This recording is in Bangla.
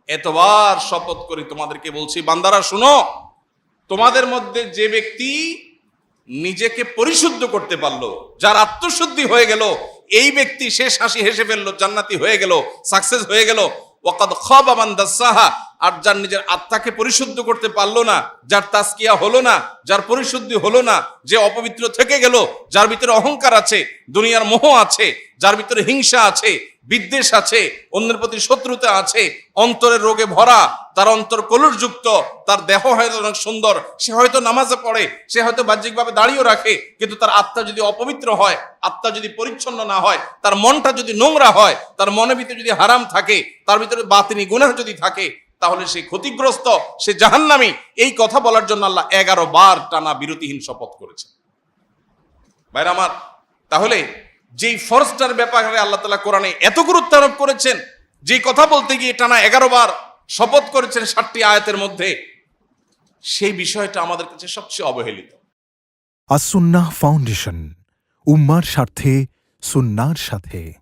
এতবার শপথ করি তোমাদেরকে বলছি, বান্দারা শুনো, তোমাদের মধ্যে যে ব্যক্তি নিজেকে পরিশুদ্ধ করতে পারলো, যার আত্মশুদ্ধি হয়ে গেল, এই ব্যক্তি শেষ হাসি হেসে ফেললো, জান্নাতি হয়ে গেল, সাকসেস হয়ে গেল। ওয়াকাদ খাবা মান দাসাহা, আর যার নিজের আত্মাকে পরিশুদ্ধ করতে পারলো না, যার তাসকিয়া হলো না, যার পরিশুদ্ধি হলো না, যে অপবিত্র থেকে গেল, যার ভিতরে অহংকার আছে, দুনিয়ার মোহ আছে, যার ভিতরে হিংসা আছে, বিদ্বেষ আছে, অন্যের প্রতি শত্রুতা আছে, অন্তরের রোগে ভরা, তার অন্তর কলুষযুক্ত, তার দেহ হয়তো অনেক সুন্দর, সে হয়তো নামাজে পড়ে, সে হয়তো বাহ্যিকভাবে দাঁড়িয়েও রাখে, কিন্তু তার আত্মা যদি অপবিত্র হয়, আত্মা যদি পরিচ্ছন্ন না হয়, তার মনটা যদি নোংরা হয়, তার মনের ভিতরে যদি হারাম থাকে, তার ভিতরে বাতিনি গুনাহ যদি থাকে, তাহলে সে ক্ষতিগ্রস্ত, সে জাহান্নামী। এই কথা বলার জন্য আল্লাহ 11 বার টানা বিরতিহীন শপথ করেছে। ভাইরা আমার, তাহলে যেই ফরজটার ব্যাপারে আল্লাহ তাআলা কোরআনে এত গুরুত্ব আরোপ করেছেন, যে কথা বলতে গিয়ে টানা 11 বার শপথ করেছেন 7টি আয়াতের মধ্যে, সেই বিষয়টা আমাদের কাছে সবচেয়ে অবহেলিত। আস-সুন্নাহ ফাউন্ডেশন, উম্মার স্বার্থে সুন্নাহর সাথে।